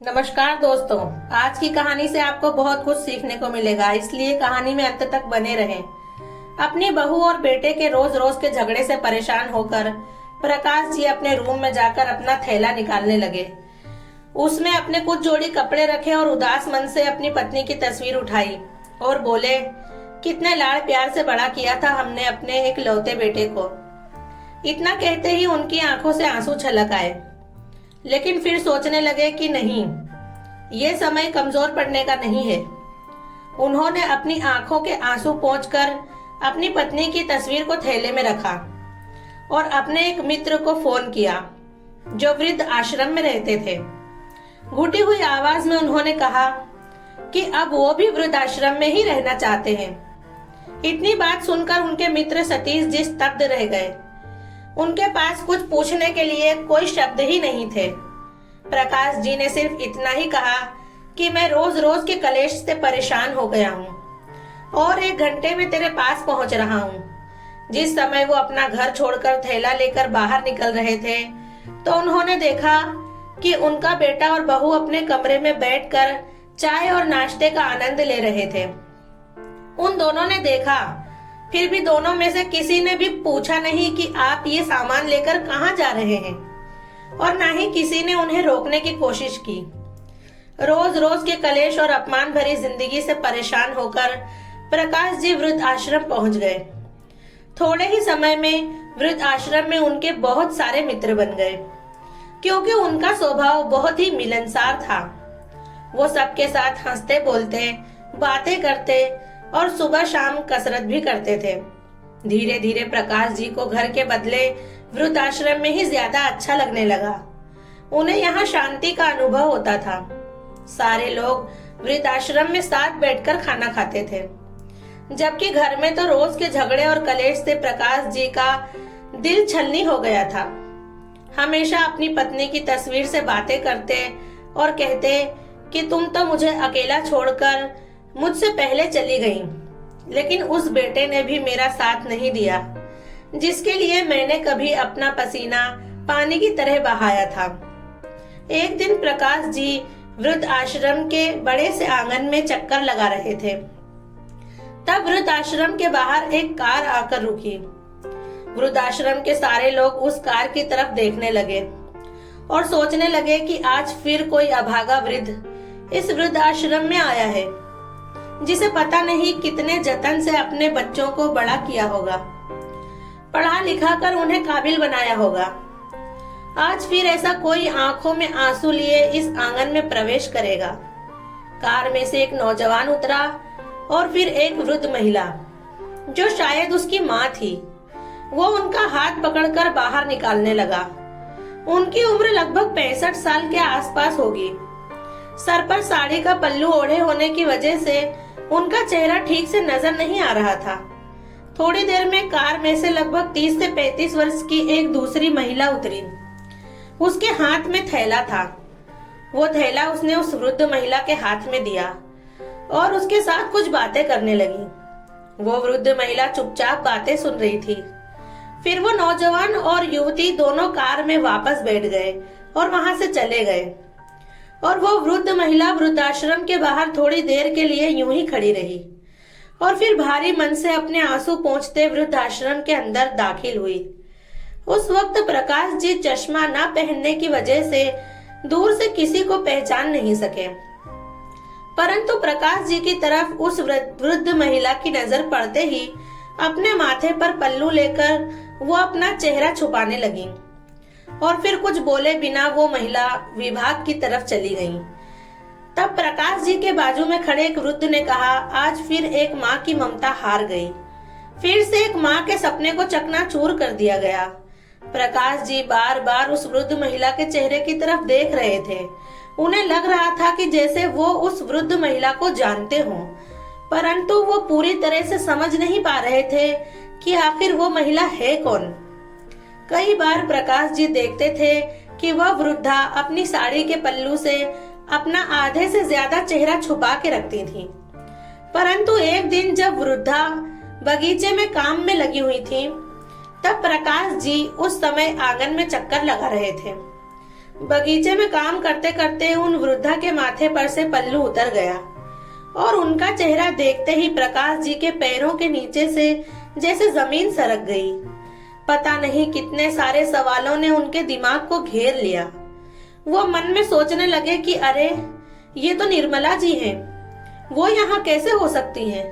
नमस्कार दोस्तों। आज की कहानी से आपको बहुत कुछ सीखने को मिलेगा, इसलिए कहानी में अंत तक बने रहें। अपनी बहू और बेटे के रोज रोज के झगड़े से परेशान होकर प्रकाश जी अपने रूम में जाकर अपना थैला निकालने लगे। उसमें अपने कुछ जोड़ी कपड़े रखे और उदास मन से अपनी पत्नी की तस्वीर उठाई और बोले, कितने लाड़ प्यार से बड़ा किया था हमने अपने एक लौते बेटे को। इतना कहते ही उनकी आंखों से आंसू छलक आए, लेकिन फिर सोचने लगे कि नहीं, ये समय कमजोर पड़ने का नहीं है। उन्होंने अपनी आंखों के आंसू पोंछकर अपनी पत्नी की तस्वीर को थैले में रखा और अपने एक मित्र को फोन किया जो वृद्ध आश्रम में रहते थे। घुटी हुई आवाज में उन्होंने कहा कि अब वो भी वृद्ध आश्रम में ही रहना चाहते हैं। इतनी बात सुनकर उनके मित्र सतीश जी स्तब्ध रह गए। उनके पास कुछ पूछने के लिए कोई शब्द ही नहीं थे। प्रकाश जी ने सिर्फ इतना ही कहा कि मैं रोज रोज के कलेश से परेशान हो गया हूँ और 1 घंटे में तेरे पास पहुँच रहा हूँ। जिस समय वो अपना घर छोड़कर थैला लेकर बाहर निकल रहे थे तो उन्होंने देखा कि उनका बेटा और बहू अपने कमरे में बैठकर चाय और नाश्ते का आनंद ले रहे थे। उन दोनों ने देखा, फिर भी दोनों में से किसी ने भी पूछा नहीं कि आप ये सामान लेकर कहाँ जा रहे हैं, और ना ही किसी ने उन्हें रोकने की कोशिश की। रोज रोज के कलेश और अपमान भरी जिंदगी से परेशान होकर प्रकाश जी वृद्ध आश्रम पहुंच गए। थोड़े ही समय में वृद्ध आश्रम में उनके बहुत सारे मित्र बन गए, क्योंकि उनका स्वभाव बहुत ही मिलनसार था। वो सबके साथ हंसते बोलते, बातें करते और सुबह शाम कसरत भी करते थे। धीरे धीरे प्रकाश जी को घर के बदले वृद्ध आश्रम में ही ज्यादा अच्छा लगने लगा। उन्हें यहाँ शांति का अनुभव होता था। सारे लोग वृद्ध आश्रम में साथ बैठकर खाना खाते थे, जबकि घर में तो रोज के झगड़े और कलेश से प्रकाश जी का दिल छलनी हो गया था। हमेशा अपनी पत्नी की तस्वीर से बातें करते और कहते कि तुम तो मुझे अकेला छोड़कर मुझसे पहले चली गई, लेकिन उस बेटे ने भी मेरा साथ नहीं दिया जिसके लिए मैंने कभी अपना पसीना पानी की तरह बहाया था। एक दिन प्रकाश जी वृद्ध आश्रम के बड़े से आंगन में चक्कर लगा रहे थे। तब वृद्ध आश्रम के बाहर एक कार आकर रुकी। वृद्ध आश्रम के सारे लोग उस कार की तरफ देखने लगे और सोचने लगे कि आज फिर कोई अभागा वृद्ध इस वृद्ध आश्रम में आया है, जिसे पता नहीं कितने जतन से अपने बच्चों को बड़ा किया होगा, पढ़ा लिखा कर उन्हें काबिल बनाया होगा। आज फिर ऐसा कोई आंखों में आंसू लिए इस आंगन में प्रवेश करेगा। कार में से एक नौजवान उतरा और फिर एक वृद्ध महिला, जो शायद उसकी माँ थी। वो उनका हाथ पकड़कर बाहर निकालने लगा। उनकी उम्र लगभग 65 साल के आसपास होगी। सर पर साड़ी का पल्लू ओढ़े होने की वजह से उनका चेहरा ठीक से नजर नहीं आ रहा था। थोड़ी देर में कार में से लगभग 30 से 35 वर्ष की एक दूसरी महिला उतरी। उसके हाथ में थैला था। वो थैला उसने उस वृद्ध महिला के हाथ में दिया और उसके साथ कुछ बातें करने लगी। वो वृद्ध महिला चुपचाप बातें सुन रही थी। फिर वो नौजवान और युवती दोनों कार में वापस बैठ गए और वहां से चले गए, और वो वृद्ध महिला वृद्धाश्रम के बाहर थोड़ी देर के लिए यूं ही खड़ी रही और फिर भारी मन से अपने आंसू पोंछते वृद्धाश्रम के अंदर दाखिल हुई। उस वक्त प्रकाश जी चश्मा न पहनने की वजह से दूर से किसी को पहचान नहीं सके, परंतु प्रकाश जी की तरफ उस वृद्ध महिला की नजर पड़ते ही अपने माथे पर पल्लू लेकर वो अपना चेहरा छुपाने लगी और फिर कुछ बोले बिना वो महिला विभाग की तरफ चली गई। तब प्रकाश जी के बाजू में खड़े एक वृद्ध ने कहा, आज फिर एक माँ की ममता हार गई। फिर से एक माँ के सपने को चकनाचूर कर दिया गया। प्रकाश जी बार बार उस वृद्ध महिला के चेहरे की तरफ देख रहे थे। उन्हें लग रहा था कि जैसे वो उस वृद्ध महिला को जानते हों, परंतु वो पूरी तरह से समझ नहीं पा रहे थे कि आखिर वो महिला है कौन। कई बार प्रकाश जी देखते थे कि वह वृद्धा अपनी साड़ी के पल्लू से अपना आधे से ज्यादा चेहरा छुपा के रखती थी, परंतु एक दिन जब वृद्धा बगीचे में काम में लगी हुई थी, तब प्रकाश जी उस समय आंगन में चक्कर लगा रहे थे। बगीचे में काम करते करते उन वृद्धा के माथे पर से पल्लू उतर गया और उनका चेहरा देखते ही प्रकाश जी के पैरों के नीचे से जैसे जमीन सरक गई। पता नहीं कितने सारे सवालों ने उनके दिमाग को घेर लिया। वो मन में सोचने लगे कि अरे ये तो निर्मला जी हैं, वो यहाँ कैसे हो सकती हैं?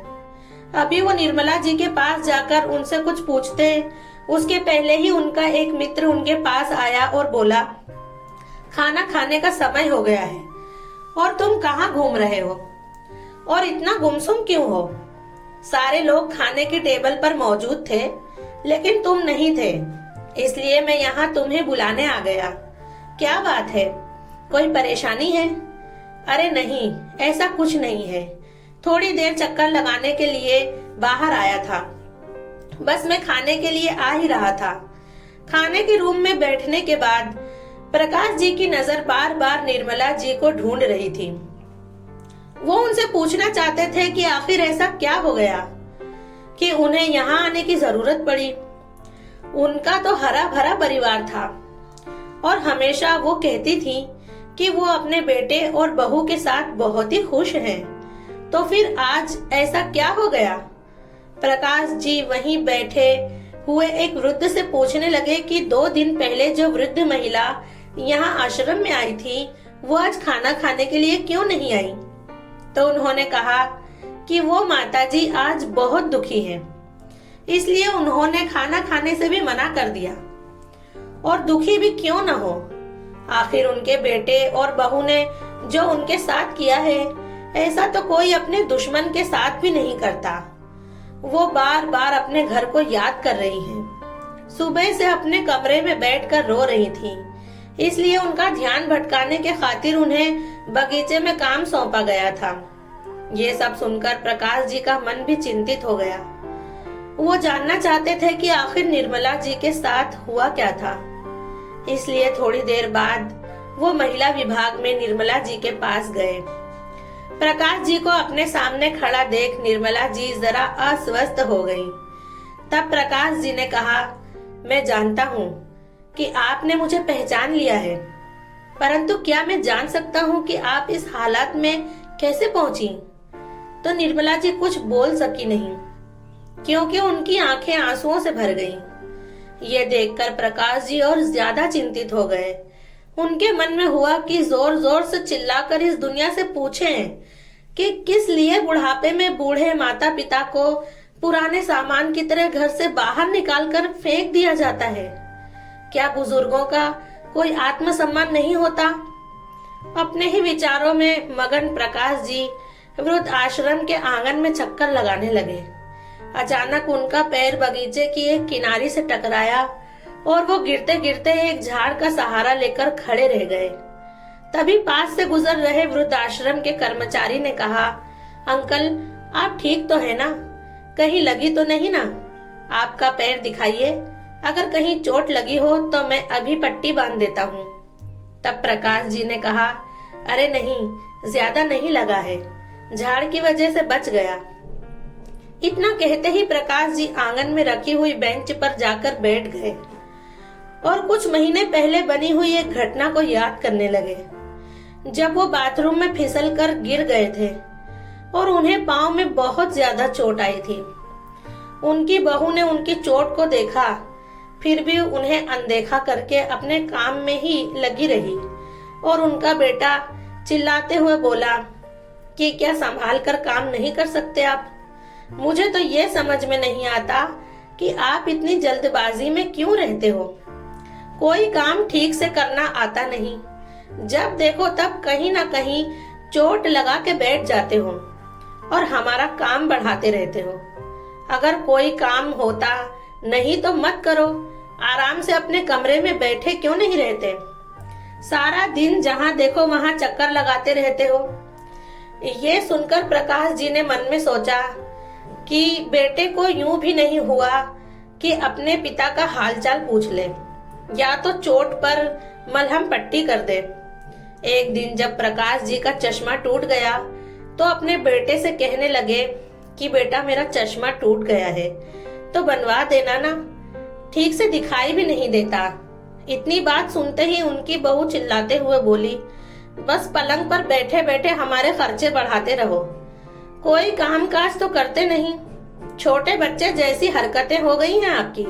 अभी वो निर्मला जी के पास जाकर उनसे कुछ पूछते, उसके पहले ही उनका एक मित्र उनके पास आया और बोला, खाना खाने का समय हो गया है और तुम कहाँ घूम रहे हो और इतना गुमसुम क्यों हो? सारे लोग खाने की टेबल पर मौजूद थे लेकिन तुम नहीं थे, इसलिए मैं यहाँ तुम्हें बुलाने आ गया। क्या बात है, कोई परेशानी है? अरे नहीं, ऐसा कुछ नहीं है, थोड़ी देर चक्कर लगाने के लिए बाहर आया था, बस मैं खाने के लिए आ ही रहा था। खाने के रूम में बैठने के बाद प्रकाश जी की नजर बार बार निर्मला जी को ढूंढ रही थी। वो उनसे पूछना चाहते थे कि आखिर ऐसा क्या हो गया कि उन्हें यहाँ आने की जरूरत पड़ी। उनका तो हरा भरा परिवार था और हमेशा वो कहती थी कि वो अपने बेटे और बहू के साथ बहुत ही खुश हैं। तो फिर आज ऐसा क्या हो गया? प्रकाश जी वहीं बैठे हुए एक वृद्ध से पूछने लगे कि 2 दिन पहले जो वृद्ध महिला यहाँ आश्रम में आई थी वो आज खाना खाने के लिए क्यों नहीं आई? तो उन्होंने कहा कि वो माताजी आज बहुत दुखी हैं, इसलिए उन्होंने खाना खाने से भी मना कर दिया। और दुखी भी क्यों न हो, आखिर उनके बेटे और बहू ने जो उनके साथ किया है ऐसा तो कोई अपने दुश्मन के साथ भी नहीं करता। वो बार बार अपने घर को याद कर रही हैं। सुबह से अपने कमरे में बैठकर रो रही थी, इसलिए उनका ध्यान भटकाने के खातिर उन्हें बगीचे में काम सौंपा गया था। ये सब सुनकर प्रकाश जी का मन भी चिंतित हो गया। वो जानना चाहते थे कि आखिर निर्मला जी के साथ हुआ क्या था। इसलिए थोड़ी देर बाद वो महिला विभाग में निर्मला जी के पास गए। प्रकाश जी को अपने सामने खड़ा देख निर्मला जी जरा अस्वस्थ हो गईं। तब प्रकाश जी ने कहा, मैं जानता हूँ कि आपने मुझे पहचान लिया है, परंतु क्या मैं जान सकता हूँ कि आप इस हालत में कैसे पहुंची? तो निर्मला जी कुछ बोल सकी नहीं, क्योंकि उनकी आंखें आंसुओं से भर गईं। ये देखकर प्रकाश जी और ज्यादा चिंतित हो गए। उनके मन में हुआ कि जोर जोर से चिल्लाकर इस दुनिया से पूछें कि किस लिए बुढ़ापे में बूढ़े माता पिता को पुराने सामान की तरह घर से बाहर निकालकर फेंक दिया जाता है। क्या बुजुर्गों का कोई आत्मसम्मान नहीं होता? अपने ही विचारों में मगन प्रकाश जी वृद्ध आश्रम के आंगन में चक्कर लगाने लगे। अचानक उनका पैर बगीचे की एक किनारी से टकराया और वो गिरते गिरते एक झाड़ का सहारा लेकर खड़े रह गए। तभी पास से गुजर रहे वृद्ध आश्रम के कर्मचारी ने कहा, अंकल आप ठीक तो है ना? कहीं लगी तो नहीं ना? आपका पैर दिखाइए, अगर कहीं चोट लगी हो तो मैं अभी पट्टी बांध देता हूँ। तब प्रकाश जी ने कहा, अरे नहीं, ज्यादा नहीं लगा है, झाड़ की वजह से बच गया। इतना कहते ही प्रकाश जी आंगन में रखी हुई बेंच पर जाकर बैठ गए और कुछ महीने पहले बनी हुई एक घटना को याद करने लगे, जब वो बाथरूम में फिसल कर गिर गए थे और उन्हें पांव में बहुत ज्यादा चोट आई थी। उनकी बहू ने उनकी चोट को देखा, फिर भी उन्हें अनदेखा करके अपने काम में ही लगी रही और उनका बेटा चिल्लाते हुए बोला कि क्या संभाल कर काम नहीं कर सकते आप? मुझे तो ये समझ में नहीं आता कि आप इतनी जल्दबाजी में क्यों रहते हो। कोई काम ठीक से करना आता नहीं, जब देखो तब कहीं ना कहीं चोट लगा के बैठ जाते हो और हमारा काम बढ़ाते रहते हो। अगर कोई काम होता नहीं तो मत करो, आराम से अपने कमरे में बैठे क्यों नहीं रहते? सारा दिन जहाँ देखो वहाँ चक्कर लगाते रहते हो। ये सुनकर प्रकाश जी ने मन में सोचा कि बेटे को यूं भी नहीं हुआ कि अपने पिता का हालचाल पूछ ले या तो चोट पर मलहम पट्टी कर दे। एक दिन जब प्रकाश जी का चश्मा टूट गया तो अपने बेटे से कहने लगे कि बेटा मेरा चश्मा टूट गया है तो बनवा देना ना, ठीक से दिखाई भी नहीं देता। इतनी बात सुनते ही उनकी बहू चिल्लाते हुए बोली, बस पलंग पर बैठे बैठे हमारे खर्चे बढ़ाते रहो, कोई काम काज तो करते नहीं। छोटे बच्चे जैसी हरकतें हो गई हैं आपकी।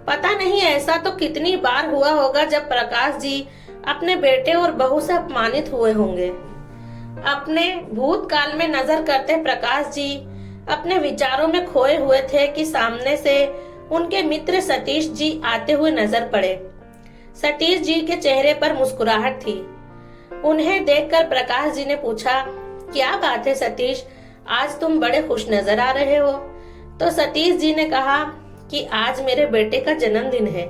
पता नहीं ऐसा तो कितनी बार हुआ होगा जब प्रकाश जी अपने बेटे और बहू से अपमानित हुए होंगे। अपने भूतकाल में नजर करते प्रकाश जी अपने विचारों में खोए हुए थे कि सामने से उनके मित्र सतीश जी आते हुए नजर पड़े। सतीश जी के चेहरे पर मुस्कुराहट थी। उन्हें देखकर प्रकाश जी ने पूछा, क्या बात है सतीश, आज तुम बड़े खुश नजर आ रहे हो। तो सतीश जी ने कहा कि आज मेरे बेटे का जन्मदिन है,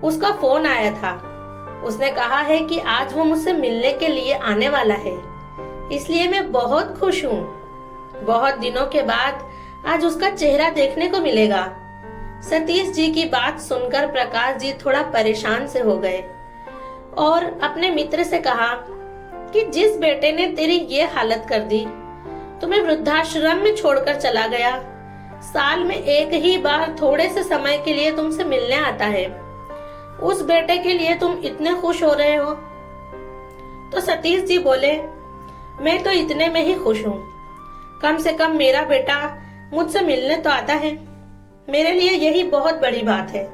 उसका फोन आया था। उसने कहा है कि आज वो मुझसे मिलने के लिए आने वाला है, इसलिए मैं बहुत खुश हूँ। बहुत दिनों के बाद आज उसका चेहरा देखने को मिलेगा। सतीश जी की बात सुनकर प्रकाश जी थोड़ा परेशान से हो गए और अपने मित्र से कहा कि जिस बेटे ने तेरी ये हालत कर दी, तुम्हें वृद्धाश्रम में छोड़कर चला गया, साल में एक ही बार थोड़े से समय के लिए तुमसे मिलने आता है, उस बेटे के लिए तुम इतने खुश हो रहे हो। तो सतीश जी बोले, मैं तो इतने में ही खुश हूँ, कम से कम मेरा बेटा मुझसे मिलने तो आता है, मेरे लिए यही बहुत बड़ी बात है।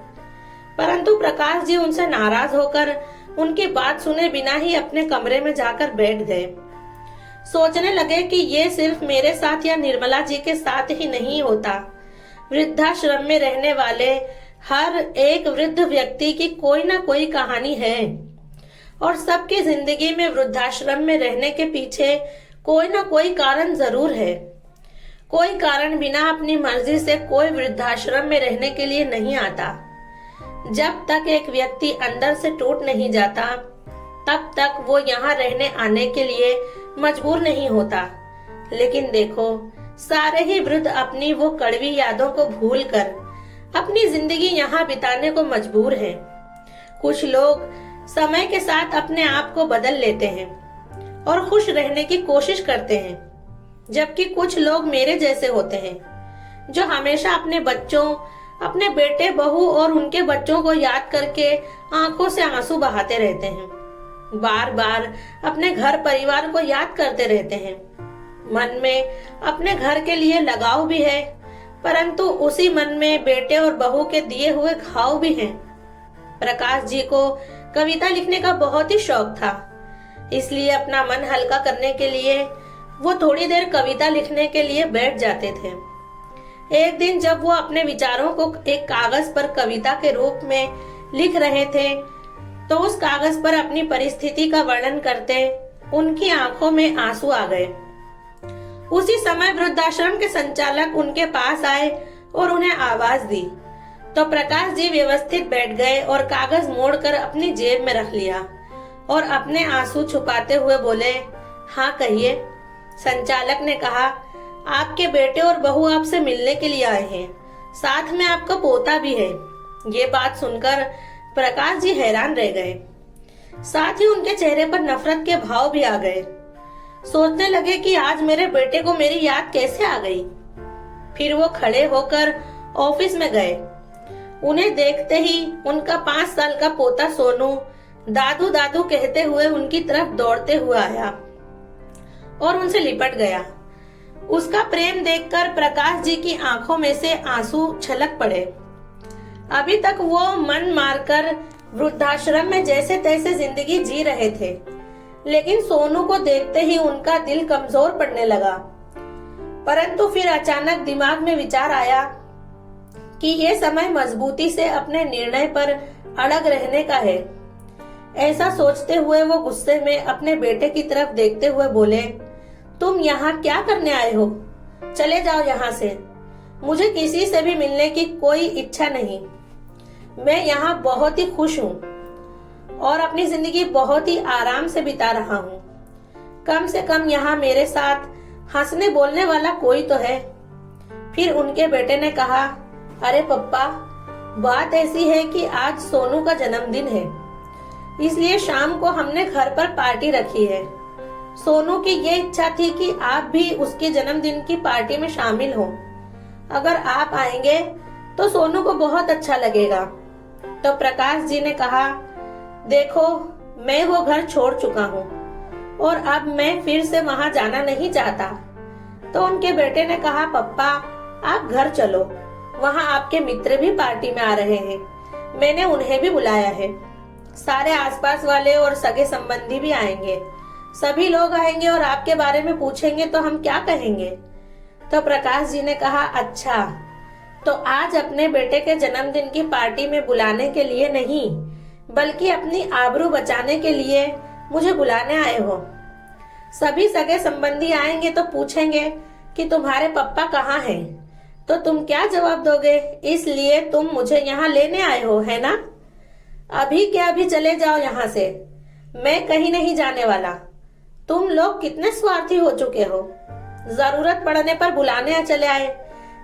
परंतु प्रकाश जी उनसे नाराज होकर उनकी बात सुने बिना ही अपने कमरे में जाकर बैठ गए। सोचने लगे कि ये सिर्फ मेरे साथ या निर्मला जी के साथ ही नहीं होता। वृद्धाश्रम में रहने वाले हर एक वृद्ध व्यक्ति की कोई ना कोई कहानी है और सबकी जिंदगी में वृद्धाश्रम में रहने के पीछे कोई ना कोई कारण जरूर है। कोई कारण बिना अपनी मर्जी से कोई वृद्धाश्रम में रहने के लिए नहीं आता। जब तक एक व्यक्ति अंदर से टूट नहीं जाता, तब तक वो यहाँ रहने आने के लिए मजबूर नहीं होता। लेकिन देखो, सारे ही वृद्ध अपनी वो कड़वी यादों को भूलकर अपनी जिंदगी यहाँ बिताने को मजबूर हैं। कुछ लोग समय के साथ अपने आप को बदल लेते हैं और खुश रहने की कोशिश करते हैं, जबकि कुछ लोग मेरे जैसे होते हैं जो हमेशा अपने बच्चों, अपने बेटे बहू और उनके बच्चों को याद करके आंखों से आंसू बहाते रहते हैं, बार बार अपने घर परिवार को याद करते रहते हैं। मन में अपने घर के लिए लगाव भी है, परंतु उसी मन में बेटे और बहू के दिए हुए घाव भी हैं। प्रकाश जी को कविता लिखने का बहुत ही शौक था, इसलिए अपना मन हल्का करने के लिए वो थोड़ी देर कविता लिखने के लिए बैठ जाते थे। एक दिन जब वो अपने विचारों को एक कागज पर कविता के रूप में लिख रहे थे, तो उस कागज पर अपनी परिस्थिति का वर्णन करते उनकी आंखों में आंसू आ गए। उसी समय वृद्धाश्रम के संचालक उनके पास आए और उन्हें आवाज दी, तो प्रकाश जी व्यवस्थित बैठ गए और कागज मोड़कर अपनी जेब में रख लिया और अपने आंसू छुपाते हुए बोले, हाँ कहिए। संचालक ने कहा, आपके बेटे और बहू आपसे मिलने के लिए आए हैं, साथ में आपका पोता भी है। ये बात सुनकर प्रकाश जी हैरान रह गए, साथ ही उनके चेहरे पर नफरत के भाव भी आ गए। सोचने लगे कि आज मेरे बेटे को मेरी याद कैसे आ गई। फिर वो खड़े होकर ऑफिस में गए। उन्हें देखते ही उनका 5 साल का पोता सोनू दादू दादू कहते हुए उनकी तरफ दौड़ते हुए आया और उनसे लिपट गया। उसका प्रेम देखकर प्रकाश जी की आंखों में से आंसू छलक पड़े। अभी तक वो मन मारकर वृद्धाश्रम में जैसे तैसे जिंदगी जी रहे थे, लेकिन सोनू को देखते ही उनका दिल कमजोर पड़ने लगा। परंतु फिर अचानक दिमाग में विचार आया कि ये समय मजबूती से अपने निर्णय पर अड़ग रहने का है। ऐसा सोचते हुए वो गुस्से में अपने बेटे की तरफ देखते हुए बोले, तुम यहाँ क्या करने आए हो? चले जाओ यहाँ से। मुझे किसी से भी मिलने की कोई इच्छा नहीं। मैं यहाँ बहुत ही खुश हूँ और अपनी जिंदगी बहुत ही आराम से बिता रहा हूँ। कम से कम यहाँ मेरे साथ हंसने बोलने वाला कोई तो है। फिर उनके बेटे ने कहा, अरे पप्पा, बात ऐसी है कि आज सोनू का जन्मदिन है, इसलिए शाम को हमने घर पर पार्टी रखी है। सोनू की ये इच्छा थी कि आप भी उसके जन्मदिन की पार्टी में शामिल हो। अगर आप आएंगे तो सोनू को बहुत अच्छा लगेगा। तो प्रकाश जी ने कहा, देखो मैं वो घर छोड़ चुका हूँ और अब मैं फिर से वहां जाना नहीं चाहता। तो उनके बेटे ने कहा, पप्पा आप घर चलो, वहां आपके मित्र भी पार्टी में आ रहे हैं, मैंने उन्हें भी बुलाया है। सारे आसपास वाले और सगे संबंधी भी आएंगे, सभी लोग आएंगे और आपके बारे में पूछेंगे तो हम क्या कहेंगे। तो प्रकाश जी ने कहा, अच्छा तो आज अपने बेटे के जन्मदिन की पार्टी में बुलाने के लिए नहीं बल्कि अपनी आबरू बचाने के लिए मुझे बुलाने आए हो। सभी सगे संबंधी आएंगे तो पूछेंगे कि तुम्हारे पप्पा कहाँ हैं, तो तुम क्या जवाब दोगे? इसलिए तुम मुझे यहाँ लेने आए हो, है ना? अभी क्या अभी चले जाओ यहाँ से, मैं कहीं नहीं जाने वाला। तुम लोग कितने स्वार्थी हो चुके हो, जरूरत पड़ने पर बुलाने चले आए,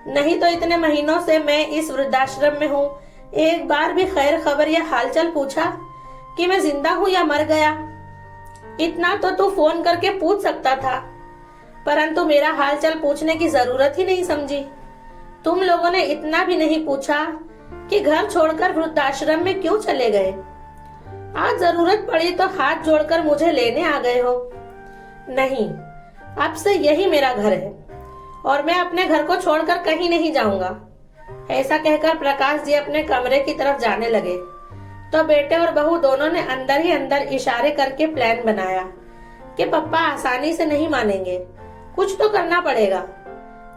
नहीं तो इतने महीनों से मैं इस वृद्धाश्रम में हूँ, एक बार भी खैर खबर या हालचाल पूछा कि मैं जिंदा हूँ या मर गया? इतना तो तू फोन करके पूछ सकता था, परंतु मेरा हालचाल पूछने की जरूरत ही नहीं समझी। तुम लोगों ने इतना भी नहीं पूछा कि घर छोड़कर वृद्धाश्रम में क्यों चले गए। आज जरूरत पड़ी तो हाथ जोड़कर मुझे लेने आ गए हो। नहीं, अब से यही मेरा घर है और मैं अपने घर को छोड़कर कहीं नहीं जाऊंगा। ऐसा कहकर प्रकाश जी अपने कमरे की तरफ जाने लगे तो बेटे और बहू दोनों ने अंदर ही अंदर इशारे करके प्लान बनाया कि पप्पा आसानी से नहीं मानेंगे, कुछ तो करना पड़ेगा,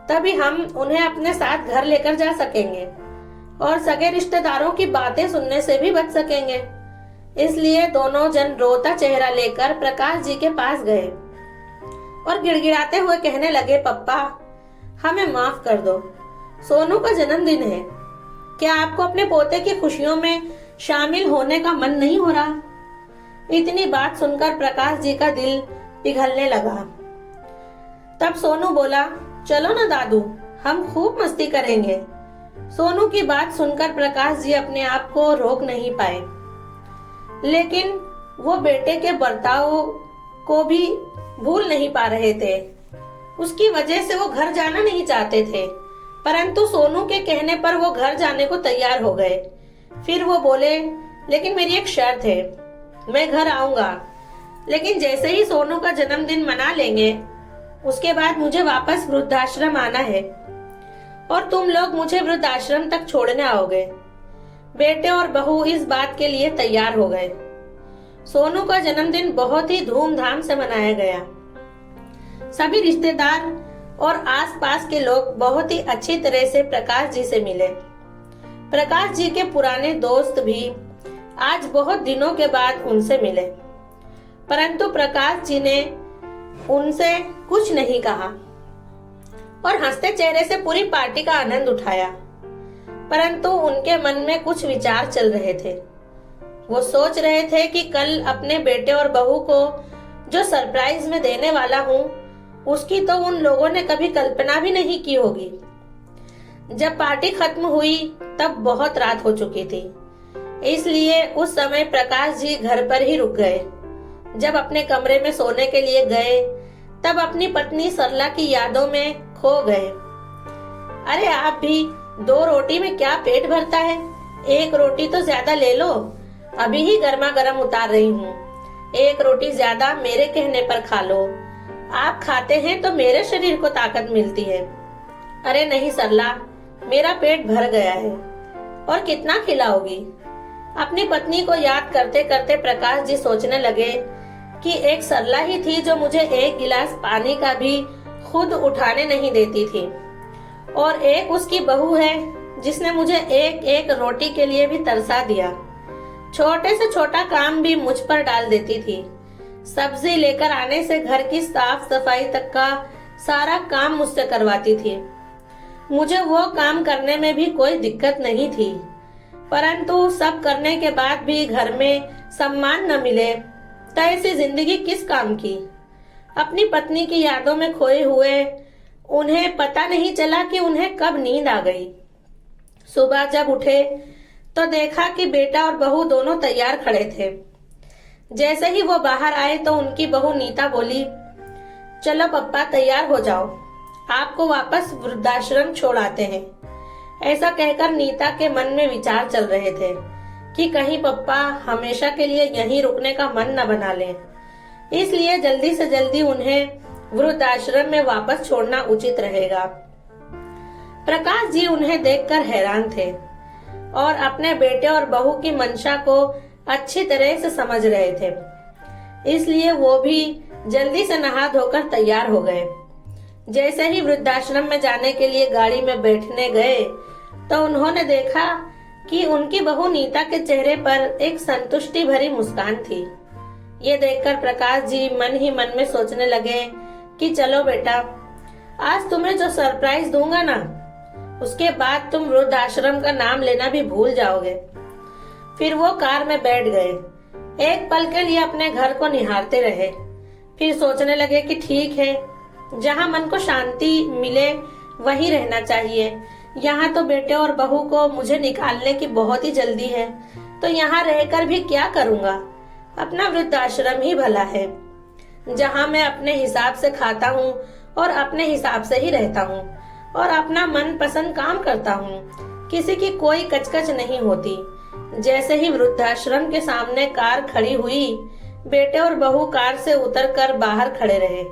तभी हम उन्हें अपने साथ घर लेकर जा सकेंगे और सगे रिश्तेदारों की बातें सुनने से भी बच सकेंगे। इसलिए दोनों जन रोता चेहरा लेकर प्रकाश जी के पास गए और गिड़गिड़ाते हुए कहने लगे, पप्पा हमें माफ कर दो, सोनू का जन्मदिन है, क्या आपको अपने पोते की खुशियों में शामिल होने का मन नहीं हो रहा? इतनी बात सुनकर प्रकाश जी का दिल पिघलने लगा। तब सोनू बोला, चलो ना दादू, हम खूब मस्ती करेंगे। सोनू की बात सुनकर प्रकाश जी अपने आप को रोक नहीं पाए, लेकिन वो बेटे के बर्ताव को भी भूल नहीं पा रहे थे। उसकी वजह से वो घर जाना नहीं चाहते थे, परंतु सोनू के कहने पर वो घर जाने को तैयार हो गए। फिर वो बोले, लेकिन मेरी एक शर्त है, मैं घर आऊंगा, लेकिन जैसे ही सोनू का जन्मदिन मना लेंगे उसके बाद मुझे वापस वृद्धाश्रम आना है और तुम लोग मुझे वृद्धाश्रम तक छोड़ने आओगे। बेटे और बहू इस बात के लिए तैयार हो गए। सोनू का जन्मदिन बहुत ही धूमधाम से मनाया गया। सभी रिश्तेदार और आसपास के लोग बहुत ही अच्छी तरह से प्रकाश जी से मिले। प्रकाश जी के पुराने दोस्त भी आज बहुत दिनों के बाद उनसे मिले, परंतु प्रकाश जी ने उनसे कुछ नहीं कहा और हंसते चेहरे से पूरी पार्टी का आनंद उठाया। परंतु उनके मन में कुछ विचार चल रहे थे। वो सोच रहे थे कि कल अपने बेटे और बहू को जो सरप्राइज में देने वाला हूँ, उसकी तो उन लोगों ने कभी कल्पना भी नहीं की होगी। जब पार्टी खत्म हुई तब बहुत रात हो चुकी थी, इसलिए उस समय प्रकाश जी घर पर ही रुक गए। जब अपने कमरे में सोने के लिए गए तब अपनी पत्नी सरला की यादों में खो गए। अरे आप भी, 2 रोटी में क्या पेट भरता है, 1 रोटी तो ज्यादा ले लो, अभी ही गर्मा गर्म उतार रही हूँ। 1 रोटी ज्यादा मेरे कहने पर खा लो, आप खाते हैं तो मेरे शरीर को ताकत मिलती है। अरे नहीं सरला, मेरा पेट भर गया है और कितना खिलाओगी? अपनी पत्नी को याद करते करते प्रकाश जी सोचने लगे कि एक सरला ही थी जो मुझे 1 गिलास पानी का भी खुद उठाने नहीं देती थी, और एक उसकी बहू है जिसने मुझे एक एक रोटी के लिए भी तरसा दिया। छोटे से छोटा काम भी मुझ पर डाल देती थी। सब्जी लेकर आने से घर की साफ सफाई तक का सारा काम मुझसे करवाती थी। मुझे वो काम करने में भी कोई दिक्कत नहीं थी, परंतु सब करने के बाद भी घर में सम्मान न मिले तो ऐसी जिंदगी किस काम की? अपनी पत्नी की यादों में खोए हुए उन्हें पता नहीं चला कि उन्हें कब नींद आ गई। सुबह जब उठे तो देखा कि बेटा और बहू दोनों तैयार खड़े थे। जैसे ही वो बाहर आए तो उनकी बहू नीता बोली, चलो पप्पा तैयार हो जाओ, आपको वापस वृद्धाश्रम छोड़ आते हैं। ऐसा कहकर नीता के मन में विचार चल रहे थे कि कहीं पप्पा हमेशा के लिए यहीं रुकने का मन न बना लें। इसलिए जल्दी से जल्दी उन्हें वृद्धाश्रम में वापस छोड़ना उचित रहेगा। प्रकाश जी उन्हें देखकर हैरान थे और अपने बेटे और बहू की मंशा को अच्छी तरह से समझ रहे थे। इसलिए वो भी जल्दी से नहा धोकर तैयार हो गए। जैसे ही वृद्धाश्रम में जाने के लिए गाड़ी में बैठने गए तो उन्होंने देखा कि उनकी बहू नीता के चेहरे पर एक संतुष्टि भरी मुस्कान थी। ये देखकर प्रकाश जी मन ही मन में सोचने लगे कि चलो बेटा, आज तुम्हें जो सरप्राइज दूंगा ना, उसके बाद तुम वृद्धाश्रम का नाम लेना भी भूल जाओगे। फिर वो कार में बैठ गए। एक पल के लिए अपने घर को निहारते रहे। फिर सोचने लगे कि ठीक है, जहाँ मन को शांति मिले वहीं रहना चाहिए। यहाँ तो बेटे और बहू को मुझे निकालने की बहुत ही जल्दी है, तो यहाँ रहकर भी क्या करूँगा। अपना वृद्धाश्रम ही भला है, जहाँ मैं अपने हिसाब से खाता हूँ और अपने हिसाब से ही रहता हूँ और अपना मन पसंद काम करता हूँ। किसी की कोई कचकच नहीं होती। जैसे ही वृद्धाश्रम के सामने कार खड़ी हुई, बेटे और बहू कार से उतरकर बाहर खड़े रहे।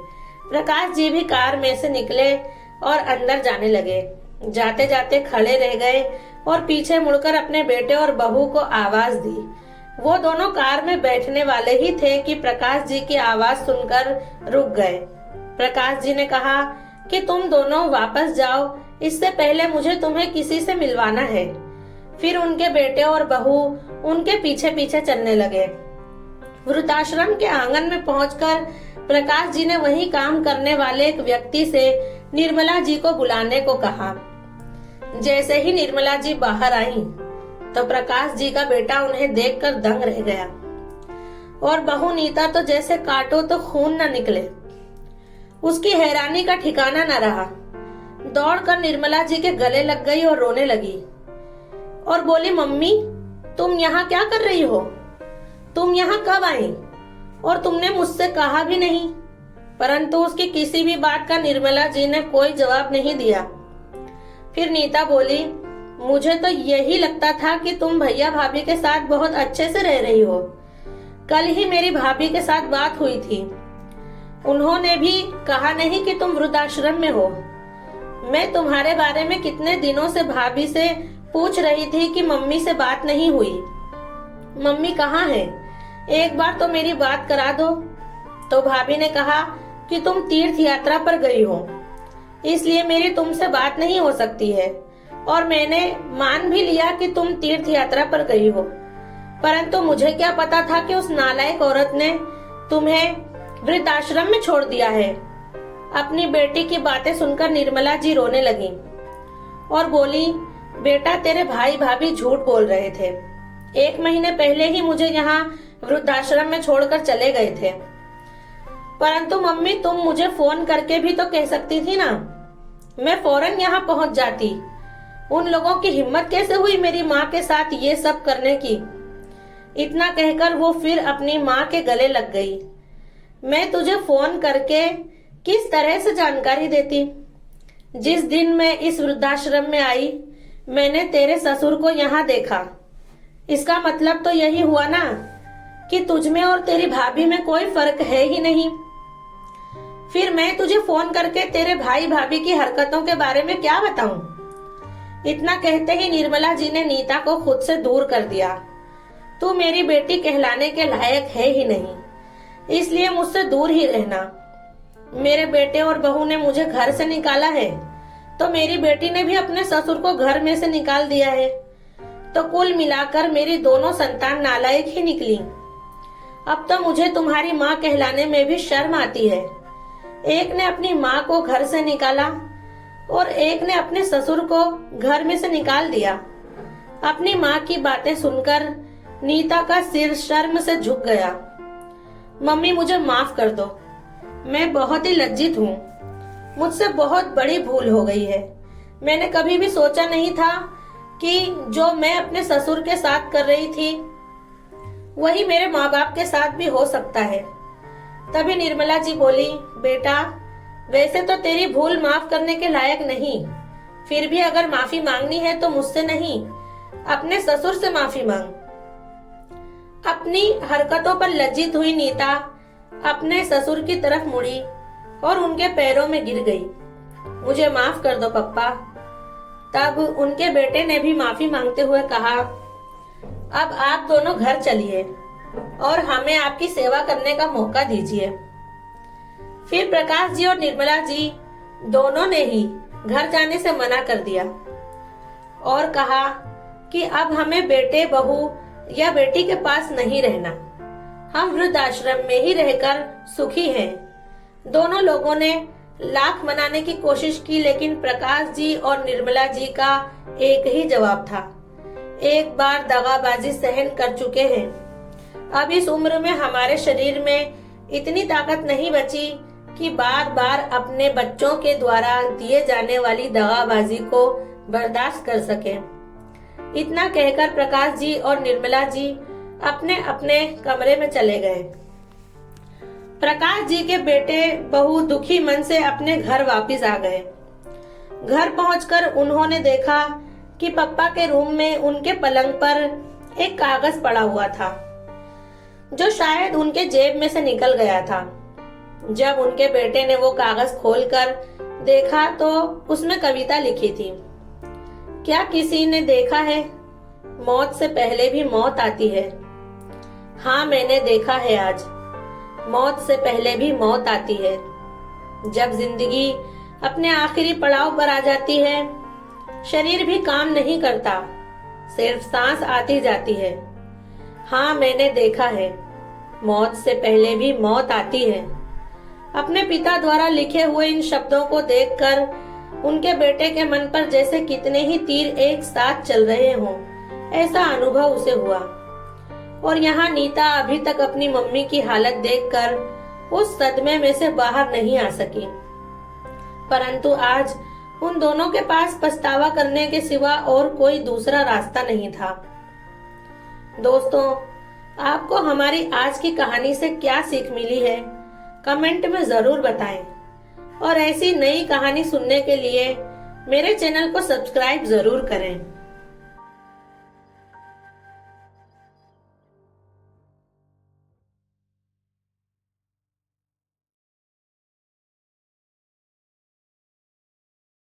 प्रकाश जी भी कार में से निकले और अंदर जाने लगे। जाते जाते खड़े रह गए और पीछे मुड़कर अपने बेटे और बहू को आवाज दी। वो दोनों कार में बैठने वाले ही थे कि प्रकाश जी की आवाज सुनकर रुक गए। प्रकाश जी ने कहा कि तुम दोनों वापस जाओ, इससे पहले मुझे तुम्हें किसी से मिलवाना है। फिर उनके बेटे और बहू उनके पीछे पीछे चलने लगे। वृद्धाश्रम के आंगन में पहुंचकर प्रकाश जी ने वहीं काम करने वाले एक व्यक्ति से निर्मला जी को बुलाने को कहा। जैसे ही निर्मला जी बाहर आई तो प्रकाश जी का बेटा उन्हें देखकर दंग रह गया और बहू नीता तो जैसे काटो तो खून न निकले। उसकी हैरानी का ठिकाना न रहा। दौड़कर निर्मला जी के गले लग गई और रोने लगी और बोली, मम्मी तुम यहाँ क्या कर रही हो? तुम यहाँ कब आई? और तुमने मुझसे कहा भी नहीं। परंतु उसकी किसी भी बात का निर्मला जी ने कोई जवाब नहीं दिया। फिर नीता बोली, मुझे तो यही लगता था कि तुम भैया भाभी के साथ बहुत अच्छे से रह रही हो। कल ही मेरी भाभी के साथ बात हुई थी। उन्होंने भी कहा नहीं कि तुम वृद्धाश्रम में हो। मैं तुम्हारे बारे में कितने दिनों से भाभी से पूछ रही थी कि मम्मी से बात नहीं हुई। मम्मी कहाँ है? एक बार तो मेरी बात करा दो। तो भाभी ने कहा कि तुम तीर्थ यात्रा पर गई हो, इसलिए मेरी तुमसे बात नहीं हो सकती है। और मैंने मान भी लिया कि तुम तीर्थ यात्रा पर गई हो, परंतु मुझे क्या पता था कि उस नालायक औरत ने तुम्हें वृद्धाश्रम में छोड़ दिया है। अपनी बेटी की बातें सुनकर निर्मला जी रोने लगी और बोली, बेटा तेरे भाई भाभी झूठ बोल रहे थे। 1 महीने पहले ही मुझे यहाँ वृद्धाश्रम में छोड़कर चले गए थे। परंतु मम्मी तुम मुझे फोन करके भी तो कह सकती थी ना, मैं फौरन यहाँ पहुंच जाती। उन लोगों की हिम्मत कैसे हुई मेरी माँ के साथ ये सब करने की? इतना कहकर वो फिर अपनी माँ के गले लग गई। मैं तुझे फोन करके किस तरह से जानकारी देती? जिस दिन मैं इस वृद्धाश्रम में आई, मैंने तेरे ससुर को यहाँ देखा। इसका मतलब तो यही हुआ ना कि तुझमें और तेरी भाभी में कोई फर्क है ही नहीं। फिर मैं तुझे फोन करके तेरे भाई भाभी की हरकतों के बारे में क्या बताऊं? इतना कहते ही निर्मला जी ने नीता को खुद से दूर कर दिया। तू मेरी बेटी कहलाने के लायक है ही नहीं, इसलिए मुझसे दूर ही रहना। मेरे बेटे और बहू ने मुझे घर से निकाला है, तो मेरी बेटी ने भी अपने ससुर को घर में से निकाल दिया है। तो कुल मिलाकर मेरी दोनों संतान नालायक ही निकली। अब तो मुझे तुम्हारी माँ कहलाने में भी शर्म आती है। एक ने अपनी माँ को घर से निकाला और एक ने अपने ससुर को घर में से निकाल दिया। अपनी माँ की बातें सुनकर नीता का सिर शर्म से झुक गया। मम्मी मुझे माफ कर दो, मैं बहुत ही लज्जित हूँ। मुझसे बहुत बड़ी भूल हो गई है। मैंने कभी भी सोचा नहीं था कि जो मैं अपने ससुर के साथ कर रही थी वही मेरे माँ बाप के साथ भी हो सकता है। तभी निर्मला जी बोली, बेटा वैसे तो तेरी भूल माफ करने के लायक नहीं, फिर भी अगर माफी मांगनी है तो मुझसे नहीं, अपने ससुर से माफी मांग। अपनी हरकतों पर लज्जित हुई नीता अपने ससुर की तरफ मुड़ी और उनके पैरों में गिर गई। मुझे माफ कर दो पप्पा। तब उनके बेटे ने भी माफी मांगते हुए कहा, अब आप दोनों घर चलिए और हमें आपकी सेवा करने का मौका दीजिए। फिर प्रकाश जी और निर्मला जी दोनों ने ही घर जाने से मना कर दिया और कहा कि अब हमें बेटे बहू या बेटी के पास नहीं रहना, हम वृद्धाश्रम में ही रहकर सुखी हैं। दोनों लोगों ने लाख मनाने की कोशिश की, लेकिन प्रकाश जी और निर्मला जी का एक ही जवाब था, एक बार दगाबाजी सहन कर चुके हैं। अब इस उम्र में हमारे शरीर में इतनी ताकत नहीं बची कि बार बार अपने बच्चों के द्वारा दिए जाने वाली दगाबाजी को बर्दाश्त कर सके। इतना कहकर प्रकाश जी और निर्मला जी अपने अपने कमरे में चले गए। प्रकाश जी के बेटे बहू दुखी मन से अपने घर वापस आ गए। घर पहुंचकर उन्होंने देखा कि पप्पा के रूम में उनके पलंग पर एक कागज पड़ा हुआ था, जो शायद उनके जेब में से निकल गया था। जब उनके बेटे ने वो कागज खोलकर देखा तो उसमें कविता लिखी थी, क्या किसी ने देखा है, मौत से पहले भी मौत आती है। हाँ, मैंने देखा है आज, मौत से पहले भी मौत आती है। जब जिंदगी अपने आखिरी पड़ाव पर आ जाती है, शरीर भी काम नहीं करता, सिर्फ सांस आती जाती है। हाँ, मैंने देखा है, मौत से पहले भी मौत आती है। अपने पिता द्वारा लिखे हुए इन शब्दों को देखकर उनके बेटे के मन पर जैसे कितने ही तीर एक साथ चल रहे हों, ऐसा अनुभव उसे हुआ। और यहाँ नीता अभी तक अपनी मम्मी की हालत देखकर उस सदमे में से बाहर नहीं आ सकी, परंतु आज उन दोनों के पास पछतावा करने के सिवा और कोई दूसरा रास्ता नहीं था। दोस्तों, आपको हमारी आज की कहानी से क्या सीख मिली है, कमेंट में जरूर बताएं और ऐसी नई कहानी सुनने के लिए मेरे चैनल को सब्सक्राइब जरूर करें।